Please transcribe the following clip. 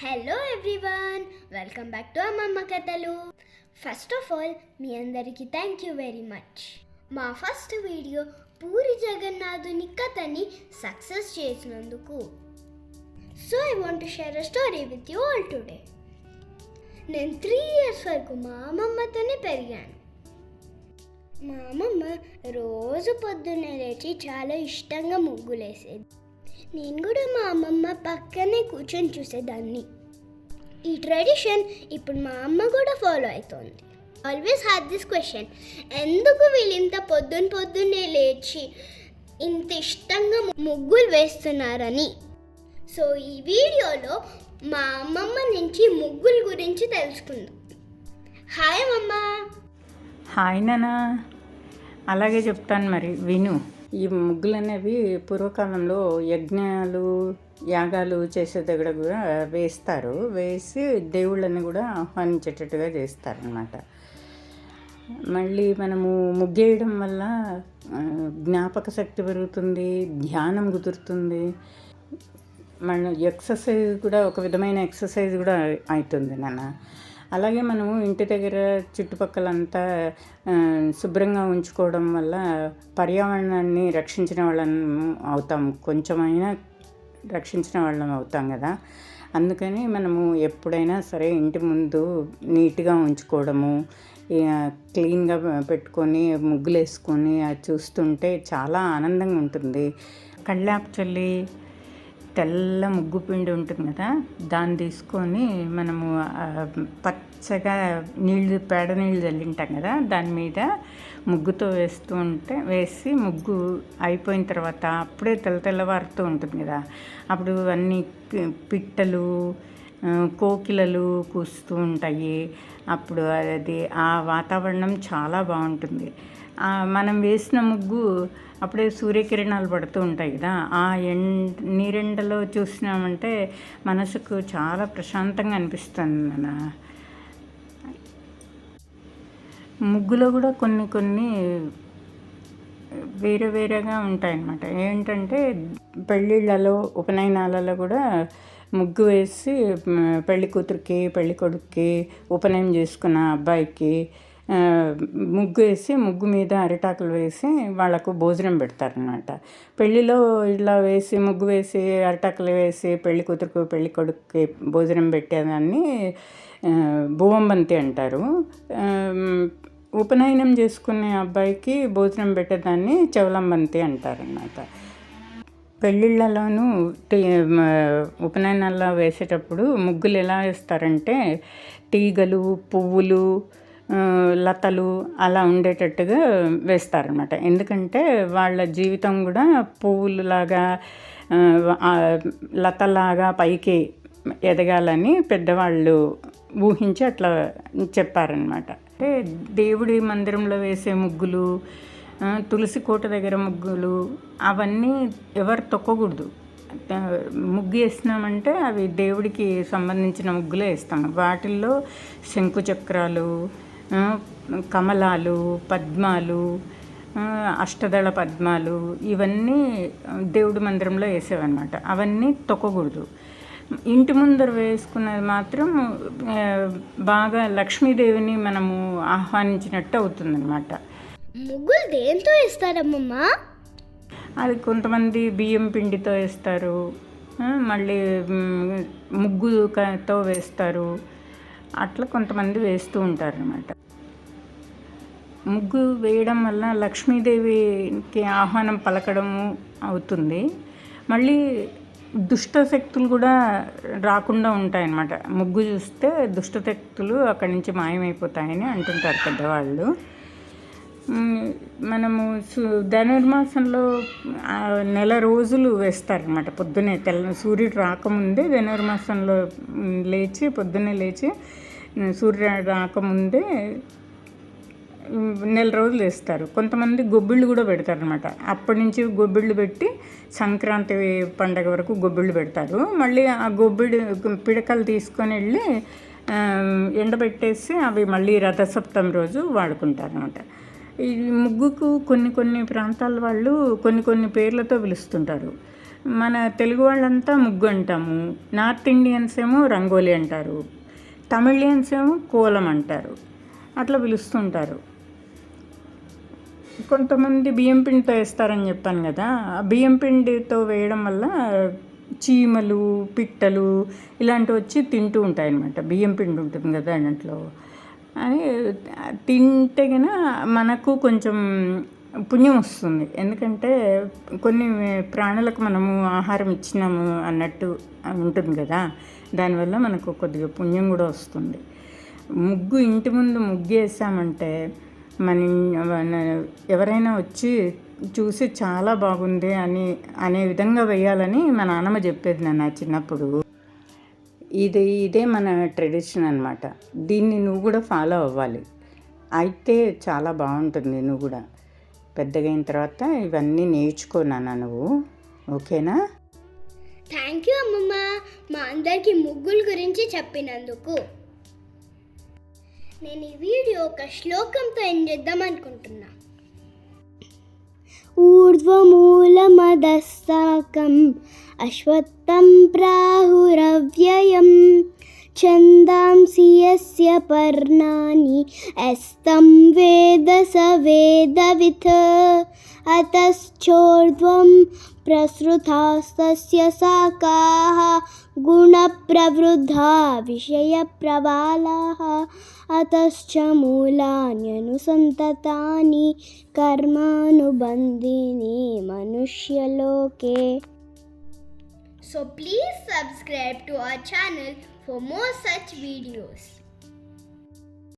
Hello everyone, welcome back to అమ్మమ్మ కథలు. First of all మీ అందరికీ థ్యాంక్ యూ వెరీ మచ్. మా ఫస్ట్ వీడియో పూరి జగన్నాథుని కథని సక్సెస్ చేసినందుకు. So I want to share a story with you all today. నేను 3 years వరకు మా అమ్మమ్మతోనే పెరిగాను. మా అమ్మమ్మ రోజు పొద్దున్నే లేచి చాలా ఇష్టంగా ముగ్గులేసేది. నేను కూడా మా అమ్మమ్మ పక్కనే కూర్చొని చూసేదాన్ని. ఈ ట్రెడిషన్ ఇప్పుడు మా అమ్మ కూడా ఫాలో అవుతోంది. ఆల్వేస్ హ్యాడ్ దిస్ క్వశ్చన్, ఎందుకు వీళ్ళు ఇంత పొద్దున్నే లేచి ఇంత ఇష్టంగా ముగ్గులు వేస్తున్నారని. సో ఈ వీడియోలో మా అమ్మమ్మ నుంచి ముగ్గుల గురించి తెలుసుకుందాం. హాయ్ అమ్మమ్మ. హాయ్ నాన్న. అలాగే చెప్తాను, మరి విను. ఈ ముగ్గులు అనేవి పూర్వకాలంలో యజ్ఞాలు యాగాలు చేసే దగ్గర కూడా వేస్తారు. వేసి దేవుళ్ళని కూడా ఆహ్వానించేటట్టుగా చేస్తారనమాట. మళ్ళీ మనము ముగ్గేయడం వల్ల జ్ఞాపక శక్తి పెరుగుతుంది, ధ్యానం కుదురుతుంది. మన ఎక్సర్సైజ్ కూడా, ఒక విధమైన ఎక్సర్సైజ్ కూడా అవుతుంది నాన్న. అలాగే మనము ఇంటి దగ్గర చుట్టుపక్కలంతా శుభ్రంగా ఉంచుకోవడం వల్ల పర్యావరణాన్ని రక్షించిన వాళ్ళం అవుతాం, కొంచెమైనా రక్షించిన వాళ్ళం అవుతాం కదా. అందుకని మనము ఎప్పుడైనా సరే ఇంటి ముందు నీట్గా ఉంచుకోవడము, క్లీన్గా పెట్టుకొని ముగ్గులు వేసుకొని అది చూస్తుంటే చాలా ఆనందంగా ఉంటుంది. కళ్ళాపు చల్లి తెల్ల ముగ్గు పిండి ఉంటుంది కదా, దాన్ని తీసుకొని మనము పచ్చగా పేడ నీళ్ళు చల్లింటాం కదా, దాని మీద ముగ్గుతో వేసి ముగ్గు అయిపోయిన తర్వాత అప్పుడే తెల్లవారుతూ ఉంటుంది కదా, అప్పుడు అన్ని పిట్టలు కోకిలలు కూస్తూ ఉంటాయి. అప్పుడు అది ఆ వాతావరణం చాలా బాగుంటుంది. మనం వేసిన ముగ్గు అప్పుడే సూర్యకిరణాలు పడుతూ ఉంటాయి కదా, ఆ నీరెండలో చూసినామంటే మనసుకు చాలా ప్రశాంతంగా అనిపిస్తుంది మన. ముగ్గులో కూడా కొన్ని వేరేగా ఉంటాయన్నమాట. ఏంటంటే పెళ్ళిళ్ళలో ఉపనయనాలలో కూడా ముగ్గు వేసి పెళ్లి కూతురికి పెళ్లి కొడుక్కి ఉపనయనం చేసుకున్న అబ్బాయికి ముగ్గు వేసి ముగ్గు మీద అరిటాకులు వేసి వాళ్ళకు భోజనం పెడతారనమాట. పెళ్ళిలో ఇలా వేసి ముగ్గు వేసి అరిటాకులు వేసి పెళ్లి కూతురుకు పెళ్లి కొడుకుకి భోజనం పెట్టేదాన్ని భువంబంతి అంటారు. ఉపనయనం చేసుకునే అబ్బాయికి భోజనం పెట్టేదాన్ని చవలంబంతి అంటారన్నమాట. పెళ్ళిళ్ళలోనూ ఉపనయనాల్లో వేసేటప్పుడు ముగ్గులు ఎలా వేస్తారంటే తీగలు, పువ్వులు, లతలు అలా ఉండేటట్టుగా వేస్తారనమాట. ఎందుకంటే వాళ్ళ జీవితం కూడా పువ్వులులాగా లతలాగా పైకి ఎదగాలని పెద్దవాళ్ళు ఊహించి అట్లా చెప్పారనమాట. అంటే దేవుడి మందిరంలో వేసే ముగ్గులు, తులసి కోట దగ్గర ముగ్గులు అవన్నీ ఎవరు తొక్కకూడదు. ముగ్గు వేసినామంటే అవి దేవుడికి సంబంధించిన ముగ్గులే వేస్తాం. వాటిల్లో శంకుచక్రాలు, కమలాలు, పద్మాలు, అష్టదళ పద్మాలు ఇవన్నీ దేవుడి మందిరంలో వేసేవన్నమాట. అవన్నీ తొక్కకూడదు. ఇంటి ముందర వేసుకున్నది మాత్రం బాగా లక్ష్మీదేవిని మనము ఆహ్వానించినట్టు అవుతుందన్నమాట. ముగ్గులు దేంతో వేస్తారమ్మమ్మ? అది కొంతమంది బియ్యం పిండితో వేస్తారు, మళ్ళీ ముగ్గుతో వేస్తారు. అట్లా కొంతమంది వేస్తూ ఉంటారు అన్నమాట. ముగ్గు వేయడం వల్ల లక్ష్మీదేవికి ఆహ్వానం పలకడము అవుతుంది. మళ్ళీ దుష్ట శక్తులు కూడా రాకుండా ఉంటాయన్నమాట. ముగ్గు చూస్తే దుష్ట శక్తులు అక్కడి నుంచి మాయమైపోతాయని అంటుంటారు పెద్దవాళ్ళు. మనము ధనుర్మాసంలో నెల రోజులు వేస్తారనమాట. పొద్దున్నే సూర్యుడు రాకముందే ధనుర్మాసంలో పొద్దున్నే లేచి సూర్యుడు రాకముందే నెల రోజులు వేస్తారు. కొంతమంది గొబ్బిళ్ళు కూడా పెడతారనమాట. అప్పటి నుంచి గొబ్బిళ్ళు పెట్టి సంక్రాంతి పండగ వరకు గొబ్బిళ్ళు పెడతారు. మళ్ళీ ఆ పిడకలు తీసుకొని వెళ్ళి ఎండబెట్టేసి అవి మళ్ళీ రథసప్తమి రోజు వాడుకుంటారనమాట. ఈ ముగ్గుకు కొన్ని ప్రాంతాల వాళ్ళు కొన్ని పేర్లతో పిలుస్తుంటారు. మన తెలుగు వాళ్ళంతా ముగ్గు అంటాము, నార్త్ ఇండియన్స్ ఏమో రంగోలి అంటారు, తమిళియన్స్ ఏమో కోలం అంటారు, అట్లా పిలుస్తుంటారు. కొంతమంది బియ్యం పిండితో వేస్తారని చెప్పాను కదా, ఆ బియ్యం పిండితో వేయడం వల్ల చీమలు, పిట్టలు ఇలాంటివి వచ్చి తింటూ ఉంటాయి అన్నమాట. బియ్యం పిండి ఉంటుంది కదా దాంట్లో, అని తింటే కన్నా మనకు కొంచెం పుణ్యం వస్తుంది. ఎందుకంటే కొన్ని ప్రాణులకు మనము ఆహారం ఇచ్చినాము అన్నట్టు ఉంటుంది కదా, దానివల్ల మనకు కొద్దిగా పుణ్యం కూడా వస్తుంది. ముగ్గు ఇంటి ముందు ముగ్గు వేసామంటే ఎవరైనా వచ్చి చూసి చాలా బాగుంది అనే విధంగా వేయాలని మా నాన్నమ్మ చెప్పేది నా చిన్నప్పుడు. ఇదే మన ట్రెడిషన్ అనమాట. దీన్ని నువ్వు కూడా ఫాలో అవ్వాలి, అయితే చాలా బాగుంటుంది. నువ్వు కూడా పెద్దగా అయిన తర్వాత ఇవన్నీ నేర్చుకున్నాను నువ్వు, ఓకేనా? థ్యాంక్ యూ అమ్మమ్మ, మా అందరికీ ముగ్గుల గురించి చెప్పినందుకు. నేను ఈ వీడియో ఒక శ్లోకంతో ఎండ్ చేద్దాం అనుకుంటున్నా. ఊర్ధ్వమూలమదస్సాకం అశ్వత్థం ప్రాహురవ్యయం ఛందాంసి యస్య పర్ణాని యస్తం వేద స వేదవిత్ అతశ్చోర్ధ్వం ప్రసృతాస్తస్య శాఖాః గుణప్రవృద్ధా విషయప్రబాలాః అతశ్చ మూలాన్యనుసంతతాని కర్మానుబంధీని మనుష్యలోకే. So please subscribe to our channel for more such videos.